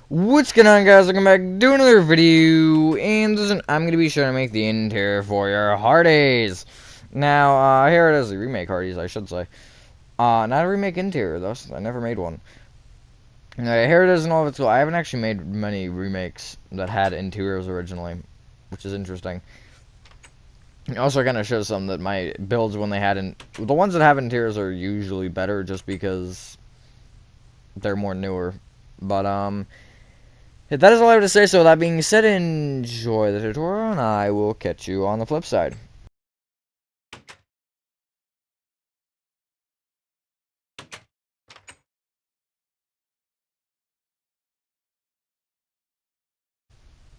What's going on, guys? Welcome back to another video, and I'm going to be sure to make the interior for your Hardees. Now, here it is, the remake Hardees, I should say. Not a remake interior, though, since I never made one. Here it is in all of its glory. I haven't actually made many remakes that had interiors originally, which is interesting. It also kind of shows some that my builds, when they had the ones that have interiors are usually better just because they're more newer. But, that is all I have to say, so that being said, enjoy the tutorial, and I will catch you on the flip side.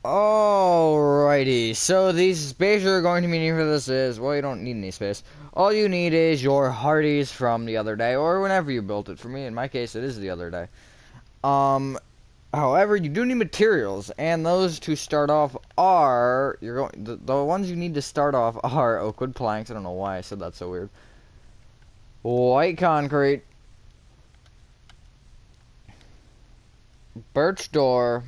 Alrighty, so the space you're going to be needing for this is, well, you don't need any space. All you need is your Hardees from the other day, or whenever you built it. For me, in my case, it is the other day. However, you do need materials, and those to start off are, the ones you need to start off are oak wood planks. I don't know why I said that so weird. White concrete, birch door,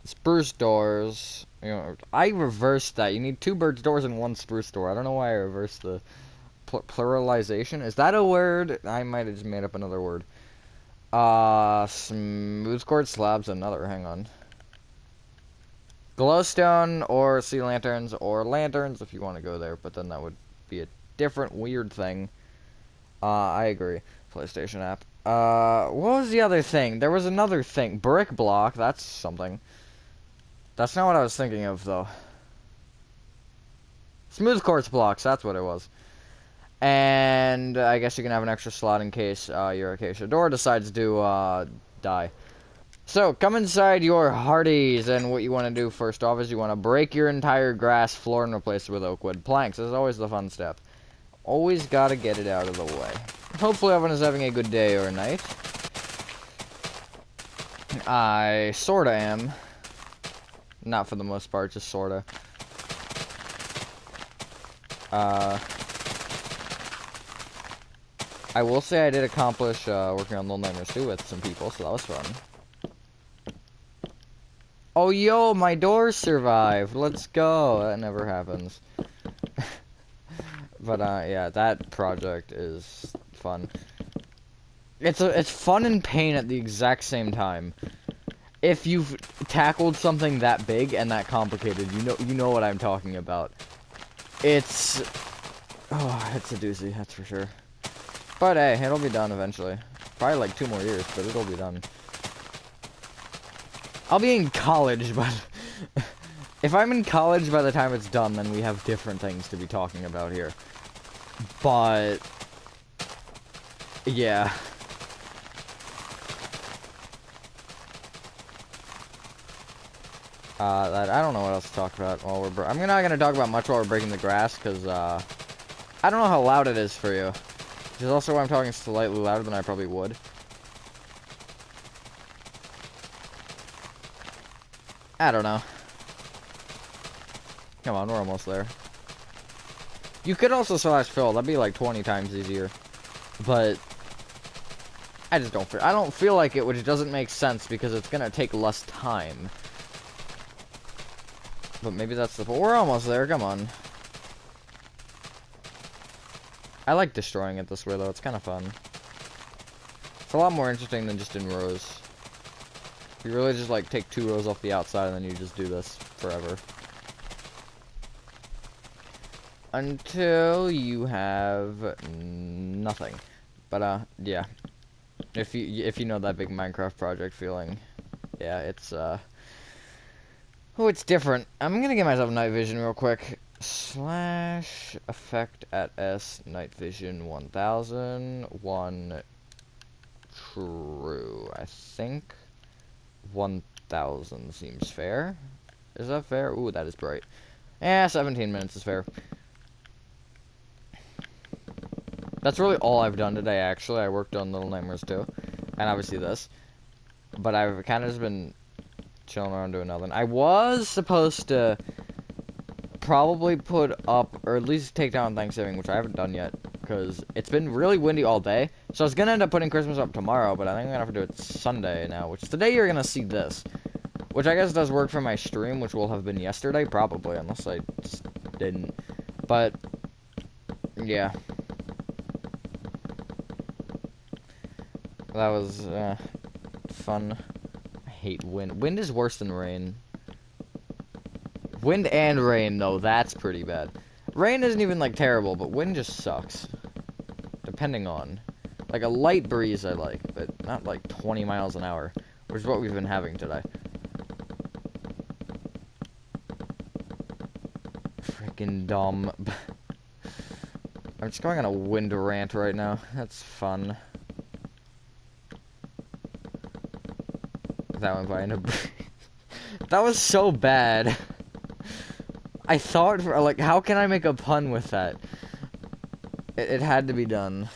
spruce doors. You know, I reversed that. You need 2 birch doors and 1 spruce door. I don't know why I reversed the pluralization. Is that a word? I might have just made up another word. Smooth quartz slabs, another. Hang on. Glowstone or sea lanterns or lanterns if you want to go there, but then that would be a different weird thing. I agree. PlayStation app. What was the other thing? There was another thing. Brick block. That's something. That's not what I was thinking of, though. Smooth quartz blocks. That's what it was. And I guess you can have an extra slot in case your acacia door decides to die. So, come inside your Hardees, and what you want to do first off is you want to break your entire grass floor and replace it with oak wood planks. This is always the fun step. Always gotta get it out of the way. Hopefully everyone is having a good day or night. I sorta am. Not for the most part, just sorta. I will say I did accomplish working on Little Nightmares 2 with some people, so that was fun. Oh, yo, my door survived. Let's go. That never happens. But, yeah, that project is fun. It's fun and pain at the exact same time. If you've tackled something that big and that complicated, you know what I'm talking about. It's a doozy, that's for sure. But hey, it'll be done eventually. Probably like 2 more years, but it'll be done. I'll be in college, but if I'm in college by the time it's done, then we have different things to be talking about here. But yeah. I don't know what else to talk about while I'm not gonna talk about much while we're breaking the grass, because I don't know how loud it is for you. Which is also why I'm talking slightly louder than I probably would. I don't know. Come on, we're almost there. You could also slash fill. That'd be like 20 times easier. But I just don't feel. I don't feel like it, which doesn't make sense because it's gonna take less time. But maybe that's the point. We're almost there. Come on. I like destroying it this way though. It's kind of fun. It's a lot more interesting than just in rows. You really just like take 2 rows off the outside and then you just do this forever. Until you have nothing. But yeah. If you know that big Minecraft project feeling, yeah, it's oh, it's different. I'm gonna get myself night vision real quick. Slash effect at S night vision 1000 1 true. I think 1000 seems fair. Is that fair? Ooh, that is bright. Yeah, 17 minutes is fair. That's really all I've done today, actually. I worked on Little Nightmares 2, and obviously this. But I've kind of just been chilling around doing nothing. I was supposed to probably put up, or at least take down Thanksgiving, which I haven't done yet. because it's been really windy all day. So I was going to end up putting Christmas up tomorrow, but I think I'm going to have to do it Sunday now, which is the day you're going to see this. Which I guess does work for my stream, which will have been yesterday, probably, unless I just didn't. But, yeah. That was, fun. I hate wind. Wind is worse than rain. Wind and rain, though, that's pretty bad. Rain isn't even, like, terrible, but wind just sucks. Depending on. Like, a light breeze I like, but not, like, 20 miles an hour, which is what we've been having today. Freaking dumb. I'm just going on a wind rant right now. That's fun. That went by in a... That was so bad. I thought, like, how can I make a pun with that? It had to be done.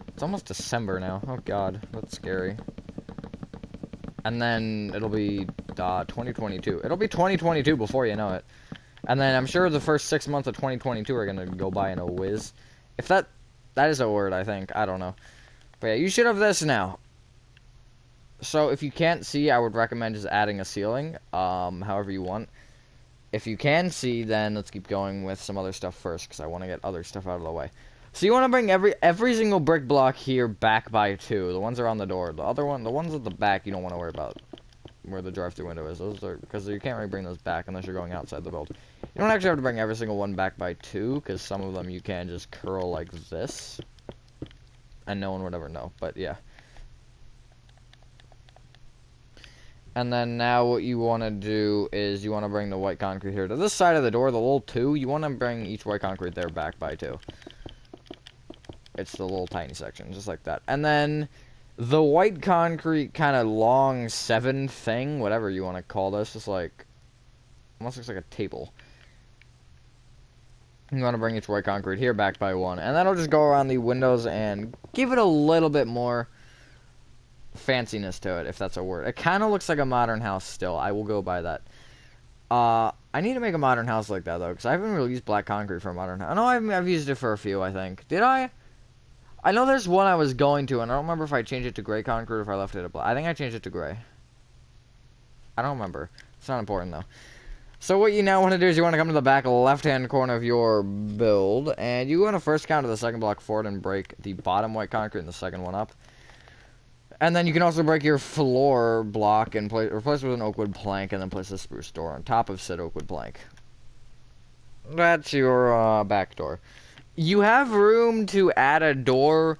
It's almost December now. Oh god, that's scary. And then it'll be 2022. It'll be 2022 before you know it. And then I'm sure the first 6 months of 2022 are gonna go by in a whiz. If that is a word, I think. I don't know. But yeah, you should have this now. So if you can't see, I would recommend just adding a ceiling, however you want. If you can see, then let's keep going with some other stuff first, because I want to get other stuff out of the way. So you want to bring every single brick block here back by 2. The ones around the door. The ones at the back, you don't want to worry about where the drive-through window is. Those are, because you can't really bring those back unless you're going outside the build. You don't actually have to bring every single one back by 2, because some of them you can just curl like this, and no one would ever know. But yeah. And then now what you want to do is you want to bring the white concrete here to this side of the door, the little 2. You want to bring each white concrete there back by 2. It's the little tiny section, just like that. And then the white concrete kind of long 7 thing, whatever you want to call this, just like, almost looks like a table. You want to bring each white concrete here back by 1. And that'll just go around the windows and give it a little bit more fanciness to it, if that's a word. It kind of looks like a modern house still. I will go by that. I need to make a modern house like that, though, because I haven't really used black concrete for a modern house. I know I've used it for a few, I think. Did I? I know there's one I was going to, and I don't remember if I changed it to gray concrete or if I left it at black. I think I changed it to gray. I don't remember. It's not important, though. So what you now want to do is you want to come to the back left-hand corner of your build, and you want to first count to the second block forward and break the bottom white concrete and the second one up. And then you can also break your floor block and replace it with an oak wood plank, and then place a spruce door on top of said oak wood plank. That's your back door. You have room to add a door,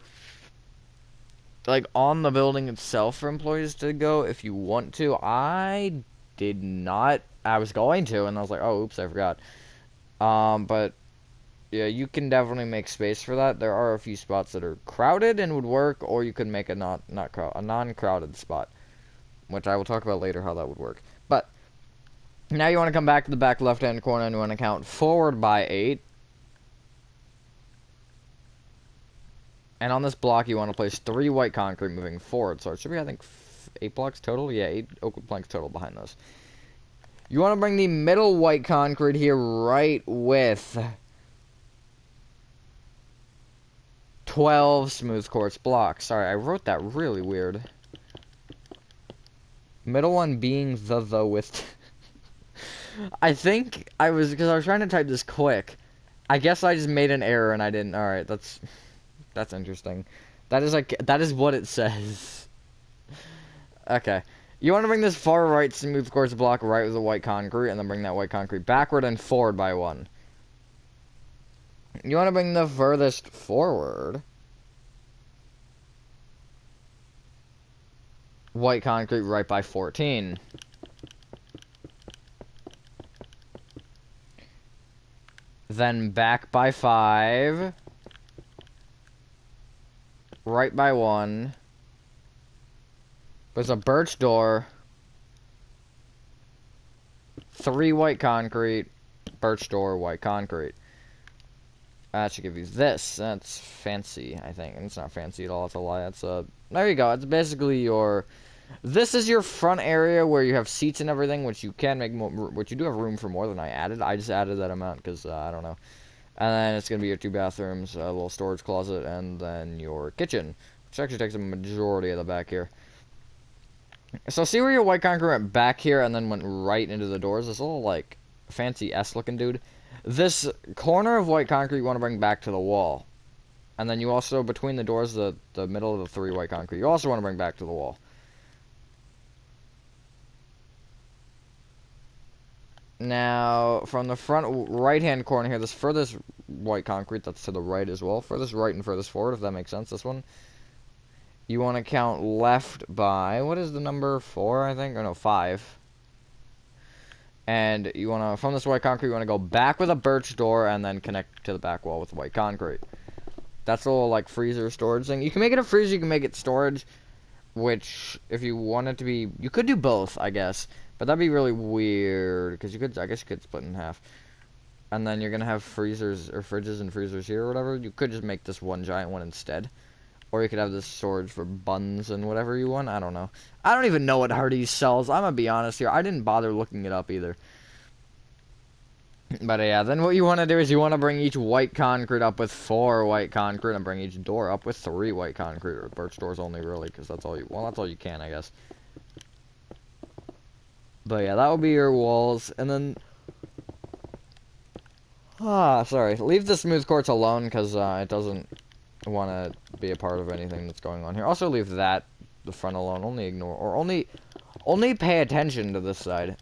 like, on the building itself for employees to go if you want to. I did not. I was going to, and I was like, oh, oops, I forgot. But yeah, you can definitely make space for that. There are a few spots that are crowded and would work, or you could make a non-crowded spot, which I will talk about later how that would work. But now you want to come back to the back left-hand corner and you want to count forward by 8. And on this block, you want to place 3 white concrete moving forward. So it should be, I think, 8 blocks total. Yeah, 8 oak wood planks total behind those. You want to bring the middle white concrete here right with 12 smooth quartz blocks. Sorry, I wrote that really weird. Middle one being the with. I think I was, because I was trying to type this quick. I guess I just made an error and I didn't. Alright, that's interesting. That is what it says. Okay. You want to bring this far right smooth quartz block right with the white concrete, and then bring that white concrete backward and forward by 1. You want to bring the furthest forward white concrete right by 14. Then back by 5. Right by 1. There's a birch door. 3 white concrete. Birch door, white concrete. That should give you this. That's fancy, I think. It's not fancy at all. It's a lie. It's a... There you go. It's basically your... This is your front area where you have seats and everything, which you can make more... Which you do have room for more than I added. I just added that amount because, I don't know. And then it's going to be your 2 bathrooms, a little storage closet, and then your kitchen, which actually takes a majority of the back here. So see where your white concrete went back here and then went right into the doors? This little, like, fancy S-looking dude. This corner of white concrete you want to bring back to the wall. And then you also, between the doors, the middle of the 3 white concrete, you also want to bring back to the wall. Now, from the front right-hand corner here, this furthest white concrete that's to the right as well, furthest right and furthest forward, if that makes sense, this one, you want to count left by, what is the number, 4, I think? Or no, 5. And you want to, from this white concrete, you want to go back with a birch door and then connect to the back wall with white concrete. That's a little, like, freezer storage thing. You can make it a freezer, you can make it storage, which, if you want it to be, you could do both, I guess. But that'd be really weird, because you could, I guess you could split in half. And then you're going to have freezers, or fridges and freezers here or whatever. You could just make this one giant one instead. Or you could have this storage for buns and whatever you want. I don't know. I don't even know what Hardee sells. I'm going to be honest here. I didn't bother looking it up either. But yeah, then what you want to do is you want to bring each white concrete up with 4 white concrete and bring each door up with 3 white concrete. Or birch doors only, really, because that's all you, well, that's all you can, I guess. But yeah, that will be your walls. And then, sorry, leave the smooth quartz alone because it doesn't want to be a part of anything that's going on here. Also leave that, the front alone. Only ignore, or only pay attention to this side.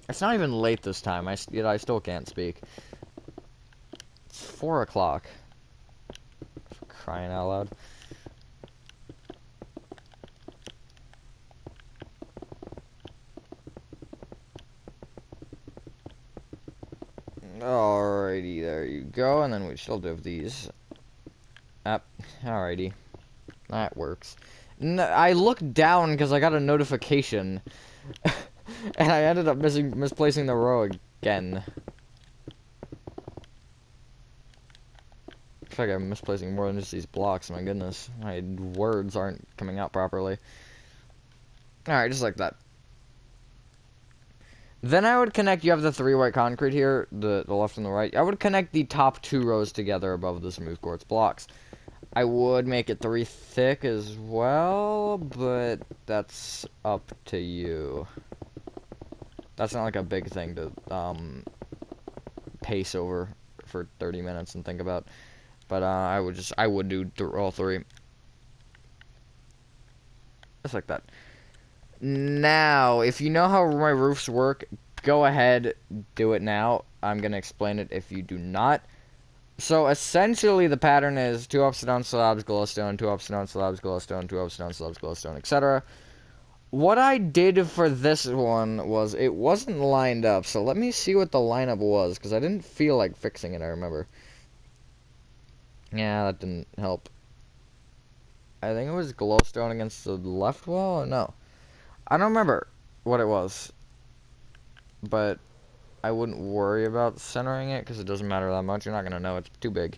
It's not even late this time, yet I still can't speak. It's 4 o'clock. Crying out loud. Alrighty, there you go, and then we still do have these. Alrighty. That works. I looked down because I got a notification. And I ended up misplacing the row again. I feel like I'm misplacing more than just these blocks, my goodness. My words aren't coming out properly. Alright, just like that. Then I would connect, you have the 3 white concrete here, the left and the right. I would connect the top 2 rows together above the smooth quartz blocks. I would make it 3 thick as well, but that's up to you. That's not like a big thing to pace over for 30 minutes and think about. But I would do all 3. Just like that. Now, if you know how my roofs work, go ahead, do it now. I'm going to explain it if you do not. So, essentially, the pattern is 2 upside down slabs, glowstone, 2 upside down slabs, glowstone, 2 upside down slabs, glowstone, etc. What I did for this one was it wasn't lined up. So, let me see what the lineup was, because I didn't feel like fixing it, I remember. Yeah, that didn't help. I think it was glowstone against the left wall, or no? I don't remember what it was, but I wouldn't worry about centering it because it doesn't matter that much. You're not going to know. It's too big.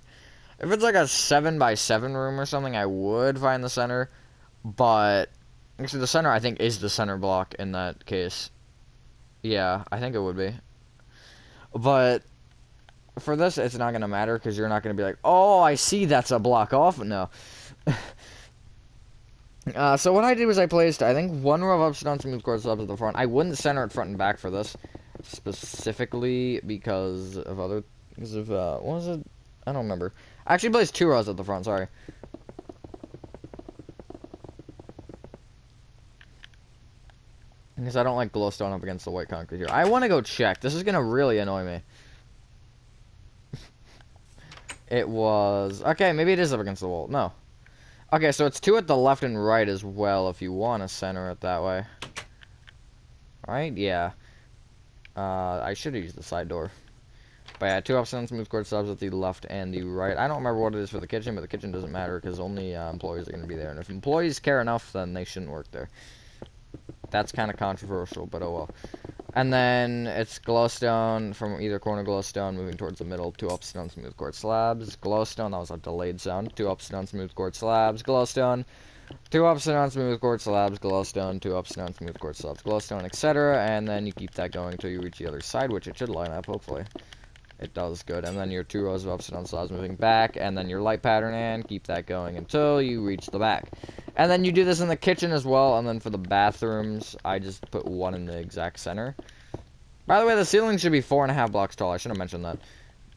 If it's like a 7x7 room or something, I would find the center, but actually the center I think is the center block in that case. Yeah, I think it would be. But for this, it's not going to matter because you're not going to be like, oh, I see that's a block off. No. So what I did was I placed, I think, 1 row of upside down smooth quartz slabs at the front. I wouldn't center it front and back for this, specifically because of what was it? I don't remember. I actually placed 2 rows at the front, sorry. Because I don't like glowstone up against the white concrete here. I want to go check. This is going to really annoy me. It was, okay, maybe it is up against the wall. No. Okay, so it's 2 at the left and right as well, if you want to center it that way. Right? Yeah. I should have used the side door. But yeah, 2 upside down smooth quartz slabs at the left and the right. I don't remember what it is for the kitchen, but the kitchen doesn't matter because only employees are going to be there. And if employees care enough, then they shouldn't work there. That's kind of controversial, but oh well. And then it's glowstone from either corner, glowstone moving towards the middle, 2 upstone smooth quartz slabs, glowstone, that was a delayed sound, 2 upstone smooth quartz slabs, glowstone, 2 upstone smooth quartz slabs, glowstone, 2 upstone smooth quartz slabs, glowstone, etc. And then you keep that going until you reach the other side, which it should line up, hopefully. It does good. And then your 2 rows of upstone slabs moving back, and then your light pattern, and keep that going until you reach the back. And then you do this in the kitchen as well, and then for the bathrooms, I just put 1 in the exact center. By the way, the ceiling should be 4.5 blocks tall. I should have mentioned that.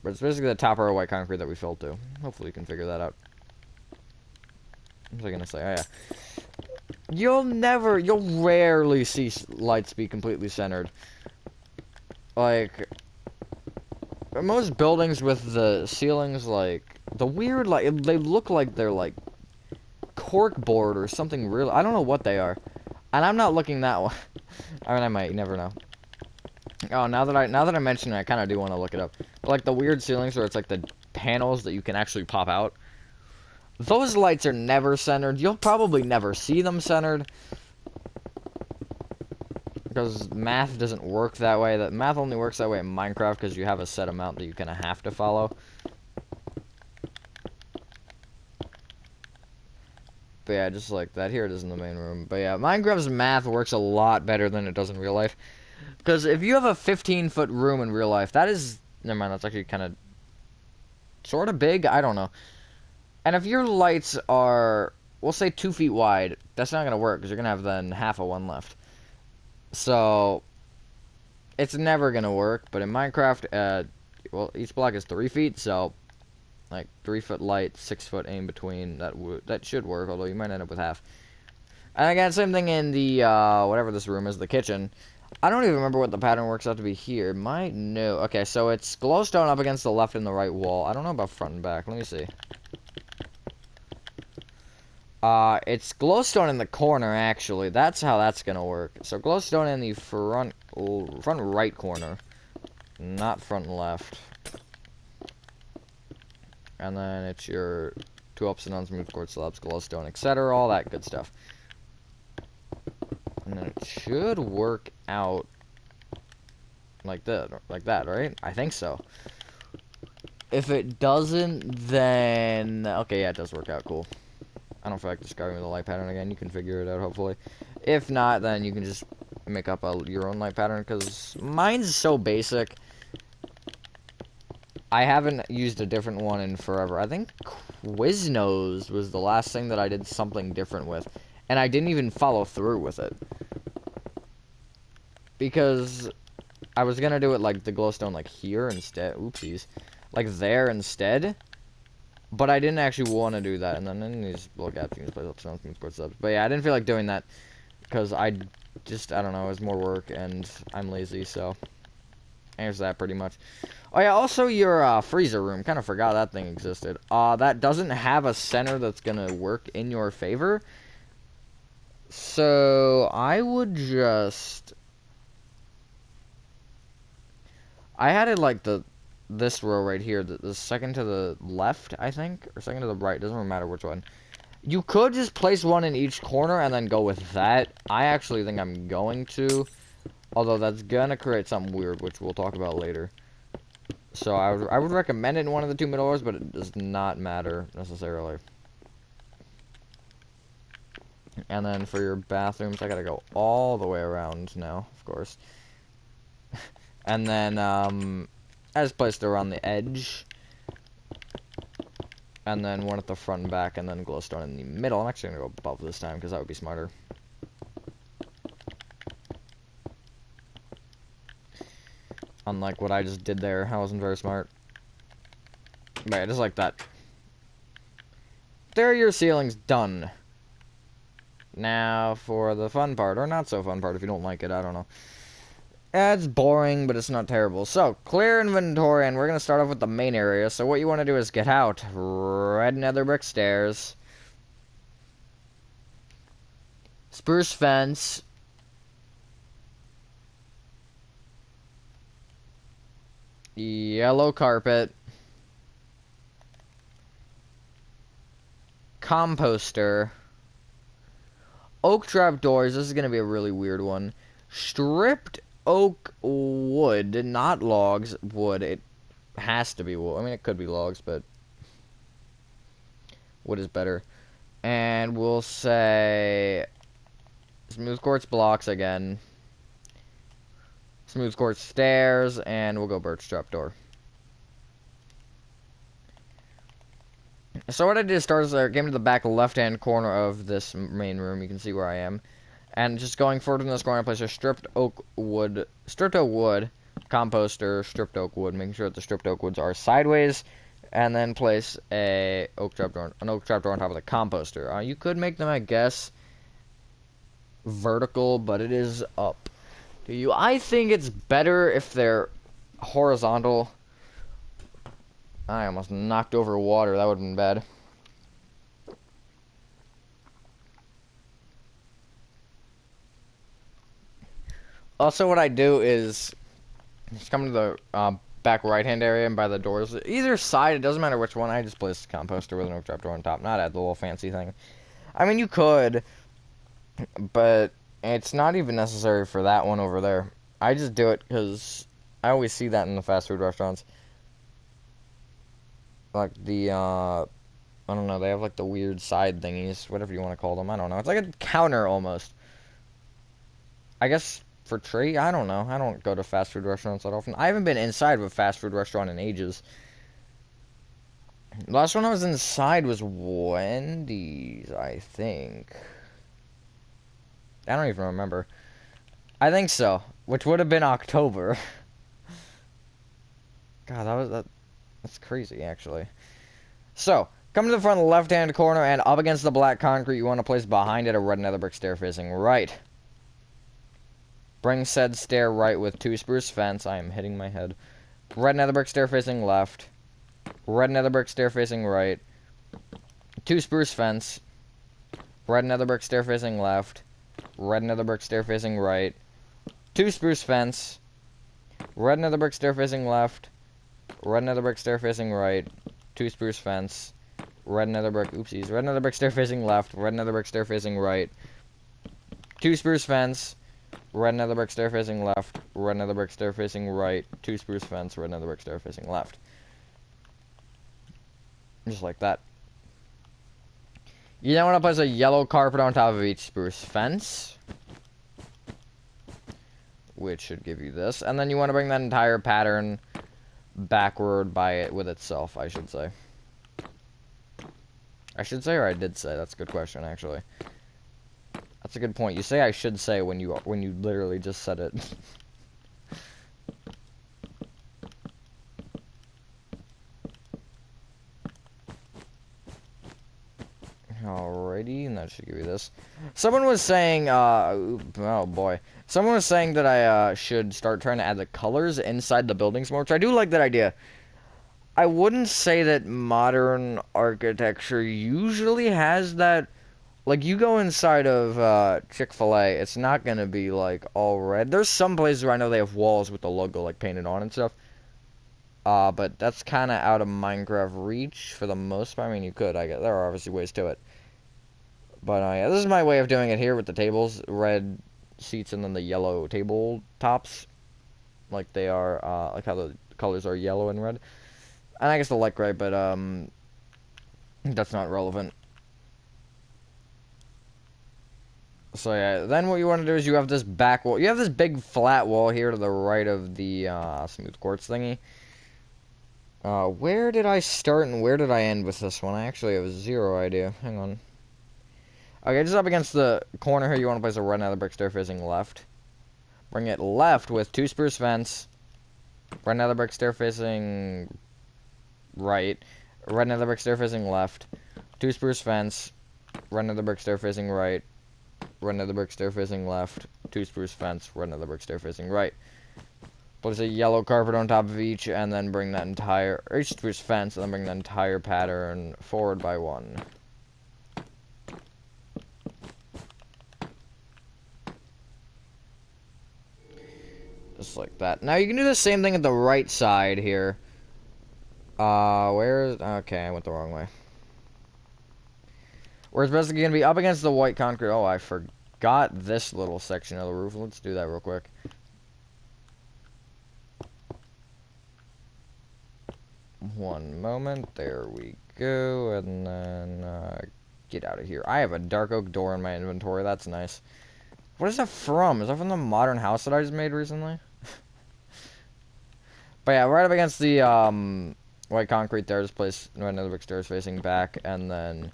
But it's basically the top row of white concrete that we filled to. Hopefully you can figure that out. What was I gonna say? Oh, yeah. You'll rarely see lights be completely centered. Like, most buildings with the ceilings, like, the weird, like, they look like they're, like, cork board or something real. I don't know what they are. And I'm not looking that one. I mean, I might. You never know. Oh, now that I mention it, I kind of do want to look it up. But, like, the weird ceilings where it's, like, the panels that you can actually pop out. Those lights are never centered. You'll probably never see them centered. Because math doesn't work that way. That math only works that way in Minecraft because you have a set amount that you kind of have to follow. But yeah, just like that. Here it is in the main room. But yeah, Minecraft's math works a lot better than it does in real life. Because if you have a 15-foot room in real life, that is... Never mind, that's actually kind of... sort of big? I don't know. And if your lights are, we'll say 2 feet wide, that's not going to work because you're going to have then half of one left. So, it's never going to work. But in Minecraft, well, each block is 3 feet, so, like, 3-foot light, 6-foot aim between, that should work, although you might end up with half. And again, same thing in the, whatever this room is, the kitchen. I don't even remember what the pattern works out to be here. No. Okay, so it's glowstone up against the left and the right wall. I don't know about front and back. Let me see. It's glowstone in the corner, actually. That's how that's gonna work. So glowstone in the front right corner. Not front and left. And then it's your 2 upstone smooth quartz slabs, glowstone, etc. All that good stuff. And then it should work out like that, right? I think so. If it doesn't, then... Okay, yeah, it does work out. Cool. I don't feel like describing the light pattern again. You can figure it out, hopefully. If not, then you can just make up your own light pattern, because mine's so basic. I haven't used a different one in forever. I think Quiznos was the last thing that I did something different with. And I didn't even follow through with it. Because I was going to do it like the glowstone like here instead. Oopsies. Like there instead. But I didn't actually want to do that. And then in these little gaps, you can just place up stones, smooth quartz subs. But yeah, I didn't feel like doing that. Because I don't know, it was more work. And I'm lazy, so. There's that pretty much. Oh yeah, also your freezer room. Kind of forgot that thing existed. That doesn't have a center that's going to work in your favor. So, I would just... I had it like this row right here, the second to the left, I think, or second to the right, doesn't really matter which one. You could just place one in each corner and then go with that. I actually think I'm going to, although that's gonna create something weird, which we'll talk about later. So I would recommend it in one of the 2 middle rows, but it does not matter necessarily. And then for your bathrooms, I gotta go all the way around now, of course. And then, I just placed it around the edge. And then one at the front and back, and then glowstone in the middle. I'm actually gonna go above this time, because that would be smarter. Unlike what I just did there, I wasn't very smart. But yeah, just like that. There are your ceilings done. Now, for the fun part, or not so fun part if you don't like it, I don't know. It's boring, but it's not terrible. So, clear inventory, and we're going to start off with the main area. So what you want to do is get out. Red nether brick stairs. Spruce fence. Yellow carpet. Composter. Oak trap doors. This is going to be a really weird one. Stripped oak wood, not logs, wood. It has to be wood. I mean, it could be logs, but wood is better. And we'll say smooth quartz blocks again. Smooth quartz stairs, and we'll go birch trapdoor. So what I did is start came to the back left-hand corner of this main room. You can see where I am. And just going forward in this corner, I place a stripped oak wood, composter, stripped oak wood, making sure that the stripped oak woods are sideways, and then place an oak trapdoor on top of the composter. You could make them, I guess, vertical, but it is up to you. I think it's better if they're horizontal. I almost knocked over water. That would have been bad. Also, what I do is just come to the back right-hand area and by the doors. Either side, it doesn't matter which one. I just place the composter with an oak trapdoor on top, not add the little fancy thing. I mean, you could, but it's not even necessary for that one over there. I just do it because I always see that in the fast food restaurants. Like the, I don't know, they have like the weird side thingies, whatever you want to call them. I don't know. It's like a counter almost. I guess for trade, I don't know. I don't go to fast food restaurants that often. I haven't been inside of a fast food restaurant in ages. Last one I was inside was Wendy's, I think. I don't even remember. I think so, which would have been October. God, that's crazy, actually. So, come to the front left-hand corner, and up against the black concrete, you want to place behind it a red nether brick stair facing right. Bring said stair right with 2 spruce fence. I am hitting my head. Red nether brick stair facing left. Red nether brick stair facing right. 2 spruce fence. Red nether brick stair facing left. Red nether brick stair facing right. 2 spruce fence. Red nether brick stair facing left. Red nether brick stair facing right. 2 spruce fence. Red nether brick, oopsies. Red nether brick stair facing left. Red nether brick stair facing right. 2 spruce fence. Red nether brick stair facing left. Red nether brick stair facing right. 2 spruce fence. Red nether brick stair facing left. Just like that. You then want to place a yellow carpet on top of each spruce fence, which should give you this. And then you want to bring that entire pattern backward by it with itself, I should say. I should say, or I did say. That's a good question, actually. That's a good point. You say I should say when you literally just said it. Alrighty, and that should give you this. Someone was saying, oh boy. Someone was saying that I should start trying to add the colors inside the buildings more, which I do like that idea. I wouldn't say that modern architecture usually has that. Like, you go inside of Chick-fil-A, it's not going to be, like, all red. There's some places where I know they have walls with the logo, like, painted on and stuff. But that's kind of out of Minecraft reach for the most part. I mean, you could. I guess there are obviously ways to it. But, yeah, this is my way of doing it here with the tables. Red seats and then the yellow table tops. Like they are, like how the colors are yellow and red. And I guess the light gray, but, that's not relevant. So yeah, then what you want to do is you have this back wall. You have this big flat wall here to the right of the smooth quartz thingy. Where did I start and where did I end with this one? I actually have zero idea. Hang on. Okay, just up against the corner here, you want to place a red nether brick stair facing left. Bring it left with 2 spruce fence. Red nether brick stair facing right. Red nether brick stair facing left. 2 spruce fence. Red nether brick stair facing right. Red nether brick stair facing left. 2 spruce fence. Red nether brick stair facing right. Place a yellow carpet on top of each, and then bring that entire each spruce fence, and then bring the entire pattern forward by 1. Just like that. Now you can do the same thing at the right side here. Okay, I went the wrong way. Where it's basically going to be up against the white concrete. Oh, I forgot this little section of the roof. Let's do that real quick. One moment. There we go. And then, get out of here. I have a dark oak door in my inventory. That's nice. What is that from? Is that from the modern house that I just made recently? But yeah, right up against the, white concrete there, just place another brick stairs facing back, and then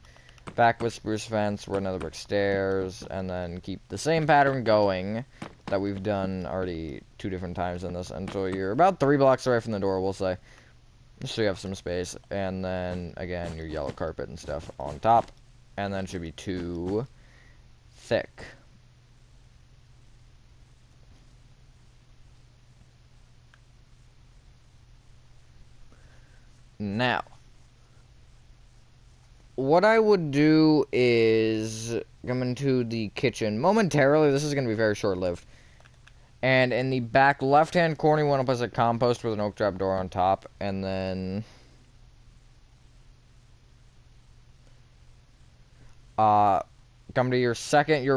back with spruce fence, red another brick stairs, and then keep the same pattern going that we've done already 2 different times in this until you're about 3 blocks away from the door, we'll say. Just so you have some space. And then, again, your yellow carpet and stuff on top. And then it should be 2 thick. Now, what I would do is come into the kitchen momentarily. This is going to be very short-lived. And in the back left-hand corner, you want to place a compost with an oak trap door on top. And then come to your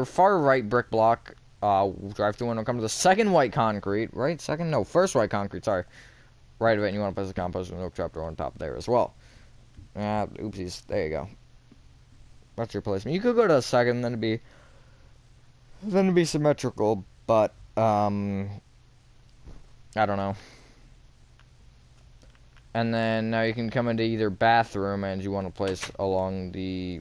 far right brick block. Drive through window. Come to the second white concrete. Right? Second? No, first white concrete. Sorry. Right of it. And you want to place a compost with an oak trap door on top there as well. Oopsies. There you go. That's your placement. You could go to a second, then it'd be symmetrical, but I don't know. And then now you can come into either bathroom, and you want to place along the.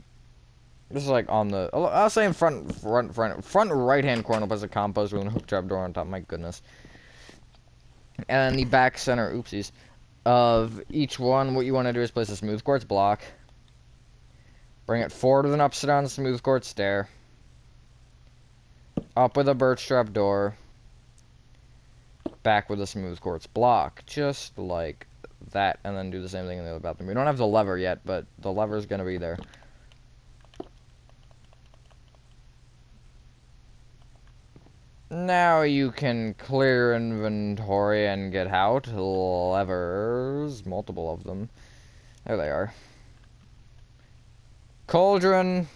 This is like on the. I'll say in front right hand corner. Place a compost with a hook trap door on top. My goodness. And then the back center. Oopsies. Of each one, what you want to do is place a smooth quartz block. Bring it forward with an upside down smooth quartz stair. Up with a birch trap door. Back with a smooth quartz block. Just like that. And then do the same thing in the other bathroom. We don't have the lever yet, but the lever is going to be there. Now you can clear inventory and get out levers. Multiple of them. There they are. Cauldron.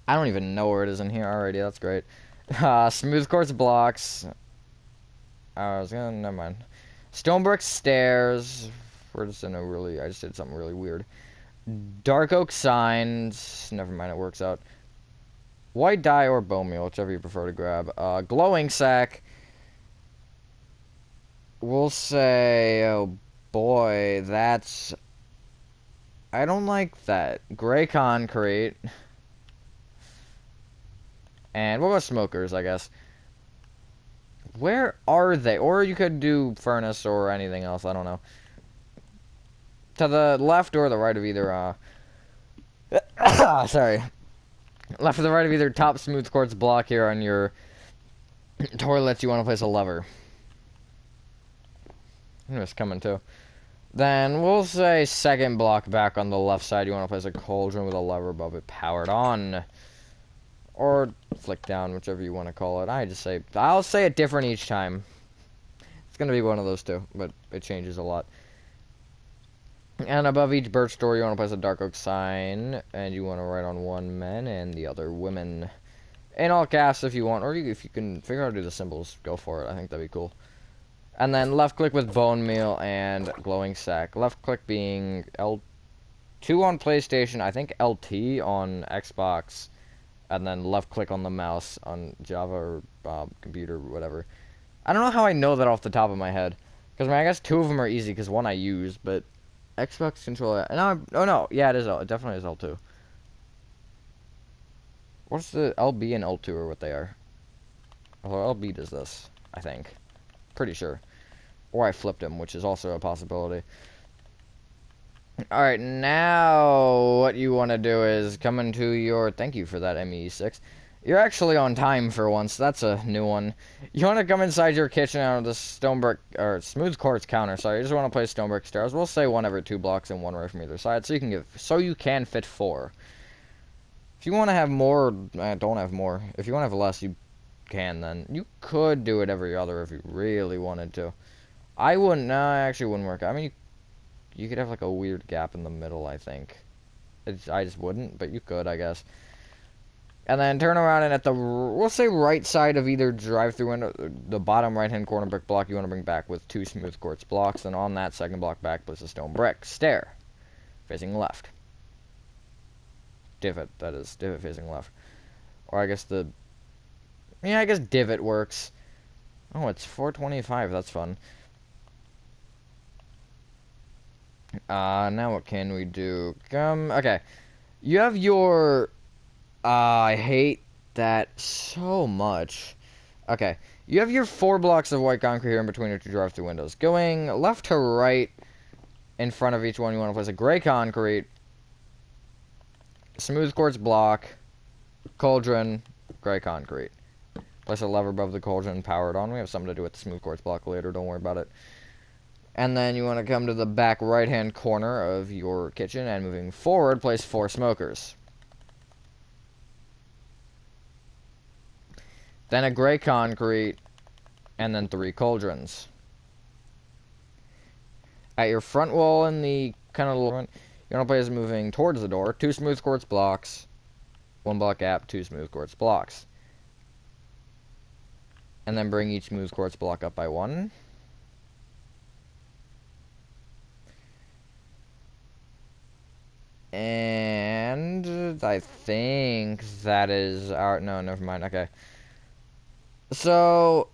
I don't even know where it is in here already. That's great. Smooth quartz blocks. Never mind. Stone brick stairs. We're just in a really. I just did something really weird. Dark oak signs. Never mind. It works out. White dye or bone meal, whichever you prefer to grab. Glowing sack. We'll say, oh boy, that's. I don't like that. Gray concrete. And what about smokers, I guess? Where are they? Or you could do furnace or anything else, I don't know. To the left or the right of either, sorry. Left or the right of either top smooth quartz block here on your toilets, you want to place a lever. It's coming too. Then we'll say second block back on the left side, you want to place a cauldron with a lever above it powered on. Or flick down, whichever you want to call it. I'll say it different each time. It's going to be one of those two, but it changes a lot. And above each birch door, you want to place a dark oak sign, and you want to write on one men and the other women. In all caps if you want, or if you can figure out how to do the symbols, go for it. I think that'd be cool. And then left click with bone meal and glowing sack. Left click being L2 on PlayStation, I think LT on Xbox, and then left click on the mouse on Java or computer or whatever. I don't know how I know that off the top of my head, because I guess 2 of them are easy because one I use, but Xbox controller. No, oh no, yeah, it is. It definitely is L2. What's the LB and L2 or what they are? Although LB does this, I think. Pretty sure. Or I flipped him, which is also a possibility. Alright, now what you want to do is come into your. Thank you for that ME6. You're actually on time for once. That's a new one. You want to come inside your kitchen out of the stone brick, or smooth quartz counter. Sorry, you just want to place stone brick stairs. We'll say one every 2 blocks and one right from either side, so you can fit 4. If you want to have more, don't have more. If you want to have less, you can then. You could do it every other if you really wanted to. I wouldn't. No, it actually wouldn't work. I mean, you could have like a weird gap in the middle. I think. I just wouldn't, but you could, I guess. And then turn around and at the, we'll say right side of either drive-through window, the bottom right-hand corner brick block you want to bring back with 2 smooth quartz blocks. Then on that second block back, place a stone brick. Stair, facing left. Divot, that is, divot facing left. Or I guess yeah, I guess divot works. Oh, it's 425, that's fun. Now what can we do? Okay. You have your, I hate that so much. Okay. You have your 4 blocks of white concrete here in between your 2 drive-through windows. Going left to right in front of each one, you want to place a gray concrete, smooth quartz block, cauldron, gray concrete. Place a lever above the cauldron, power it on. We have something to do with the smooth quartz block later, don't worry about it. And then you want to come to the back right-hand corner of your kitchen, and moving forward, place 4 smokers. Then a gray concrete, and then 3 cauldrons. At your front wall in the kind of front, you want to place moving towards the door, 2 smooth quartz blocks, 1 block gap, 2 smooth quartz blocks. And then bring each smooth quartz block up by 1. And I think that is our, no, never mind, okay. So,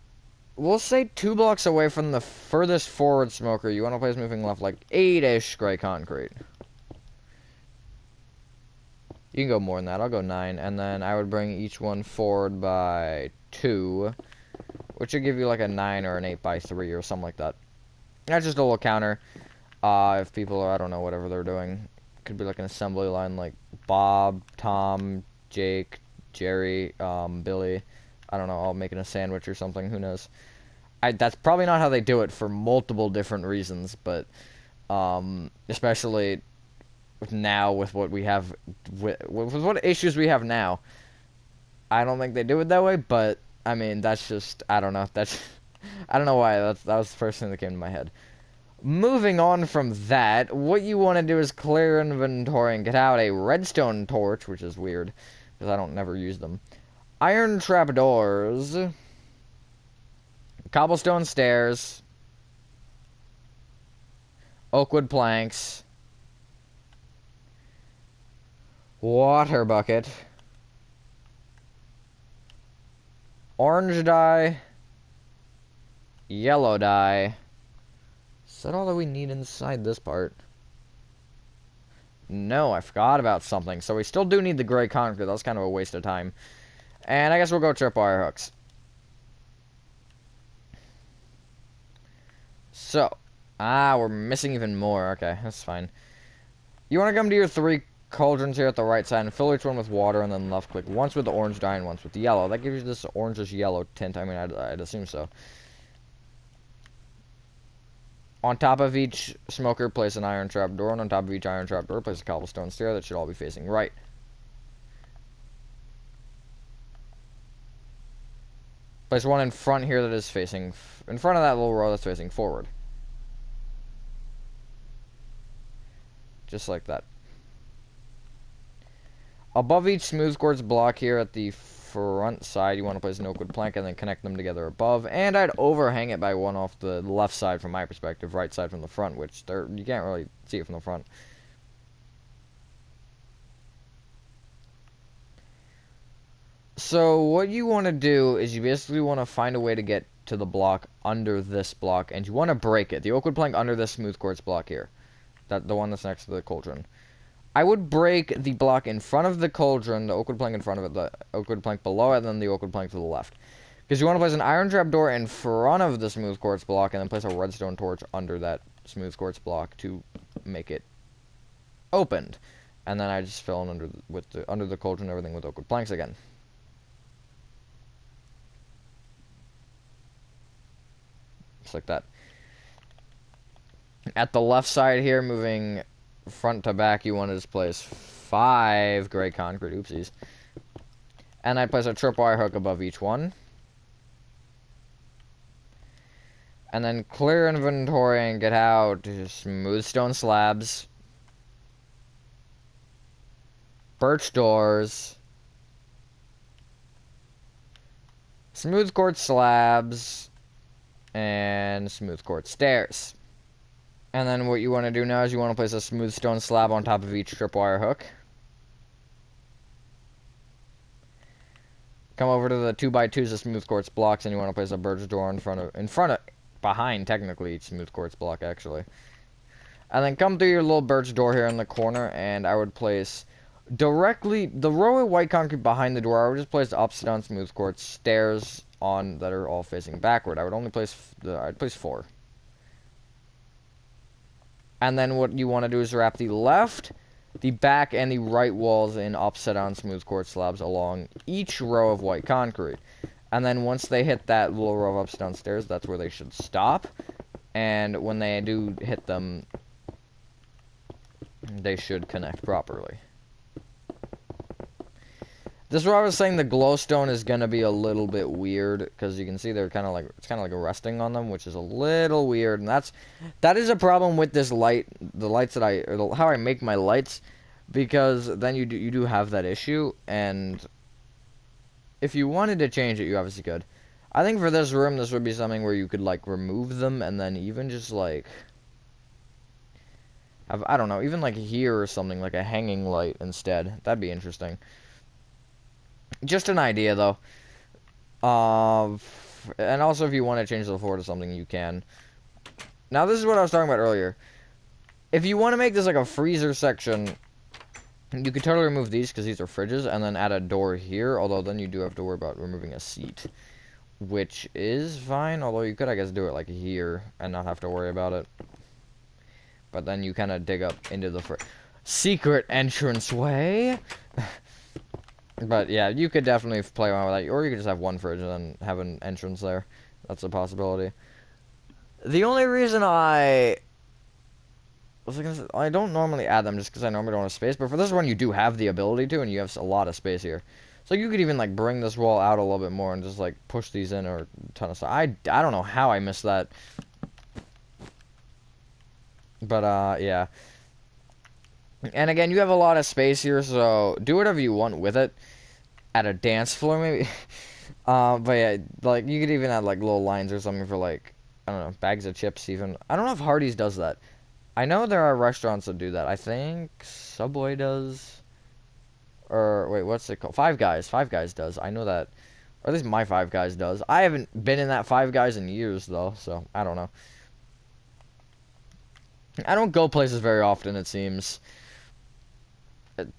we'll say 2 blocks away from the furthest forward smoker, you want to place moving left like 8-ish gray concrete. You can go more than that, I'll go 9, and then I would bring each one forward by 2, which would give you like a 9 or an 8 by 3 or something like that. That's just a little counter, if people are, I don't know, whatever they're doing. Could be like an assembly line like Bob, Tom, Jake, Jerry, Billy. I don't know, all making a sandwich or something, who knows. That's probably not how they do it for multiple different reasons, but especially now with what we have, with what issues we have now, I don't think they do it that way, but I mean, that's just, I don't know, that's, I don't know why, that was the first thing that came to my head. Moving on from that, what you want to do is clear inventory and get out a redstone torch, which is weird, because I don't never use them. Iron trapdoors, cobblestone stairs, oakwood planks, water bucket, orange dye, yellow dye. Is that all that we need inside this part? No, I forgot about something. So we still do need the gray concrete. That's kind of a waste of time. And I guess we'll go tripwire hooks. So, we're missing even more. Okay, that's fine. You want to come to your 3 cauldrons here at the right side and fill each one with water, and then left click once with the orange dye and once with the yellow. That gives you this orangish yellow tint. I mean, I'd assume so. On top of each smoker, place an iron trapdoor, and on top of each iron trapdoor, place a cobblestone stair that should all be facing right. Place one in front here that is facing, in front of that little row that's facing forward. Just like that. Above each smooth quartz block here at the front side, you want to place an oakwood plank and then connect them together above. And I'd overhang it by 1 off the left side from my perspective, right side from the front, which you can't really see it from the front. So what you want to do is you basically want to find a way to get to the block under this block, and you want to break it. The oakwood plank under this smooth quartz block here. The one that's next to the cauldron. I would break the block in front of the cauldron, the oakwood plank in front of it, the oakwood plank below it, and then the oakwood plank to the left. Because you want to place an iron trapdoor in front of the smooth quartz block, and then place a redstone torch under that smooth quartz block to make it opened. And then I just fill in under the cauldron everything with oakwood planks again. Just like that. At the left side here, moving front to back, you want to just place 5 gray concrete, oopsies. And I'd place a tripwire hook above each one. And then clear inventory and get out smooth stone slabs, birch doors, smooth quartz slabs, and smooth quartz stairs. And then what you want to do now is you want to place a smooth stone slab on top of each tripwire hook. Come over to the 2x2s of smooth quartz blocks, and you want to place a birch door behind technically each smooth quartz block actually. And then come through your little birch door here in the corner, and I would place directly the row of white concrete behind the door. I would just place the upside down smooth quartz stairs on that are all facing backward. I would only place I'd place 4. And then what you want to do is wrap the left, the back, and the right walls in upside down smooth quartz slabs along each row of white concrete. And then once they hit that little row of upside down stairs, that's where they should stop. And when they do hit them, they should connect properly. This is where I was saying the glowstone is gonna be a little bit weird, because you can see they're kind of like, it's kind of like resting on them, which is a little weird, and that is a problem with this light, the lights that how I make my lights, because then you do have that issue, and if you wanted to change it, you obviously could. I think for this room, this would be something where you could like remove them, and then even just like have, I don't know, even like here or something, like a hanging light instead. That'd be interesting. Just an idea, though. And also, if you want to change the floor to something, you can. Now, this is what I was talking about earlier. If you want to make this like a freezer section, you could totally remove these, because these are fridges, and then add a door here, although then you do have to worry about removing a seat, which is fine, although you could, I guess, do it like here, and not have to worry about it. But then you kind of dig up into the secret entranceway. But yeah, you could definitely play around with that, or you could just have one fridge and then have an entrance there. That's a possibility. The only reason I don't normally add them just because I normally don't have space, but for this one you do have the ability to, and you have a lot of space here. So you could even like bring this wall out a little bit more and just like push these in, or a ton of stuff. I don't know how I missed that. But yeah. And again, you have a lot of space here, so do whatever you want with it. At a dance floor, maybe. But yeah, like, you could even add, like, little lines or something for, like, I don't know, bags of chips even. I don't know if Hardee's does that. I know there are restaurants that do that. I think Subway does. Or, wait, what's it called? Five Guys. Five Guys does. I know that. Or at least my Five Guys does. I haven't been in that Five Guys in years, though, so I don't know. I don't go places very often, it seems.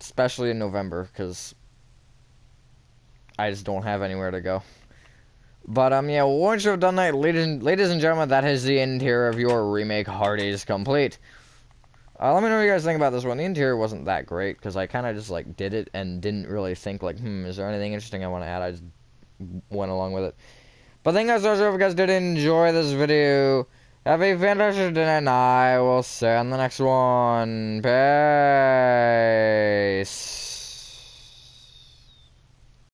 Especially in November, because I just don't have anywhere to go. But, yeah, once you've done that, ladies and gentlemen, that is the interior of your remake Hardee's complete. Let me know what you guys think about this one. The interior wasn't that great, because I kind of just, like, did it and didn't really think, like, is there anything interesting I want to add? I just went along with it. But thank you guys so much. If you guys did enjoy this video, have a fantastic day, and I will see you on the next one. Peace.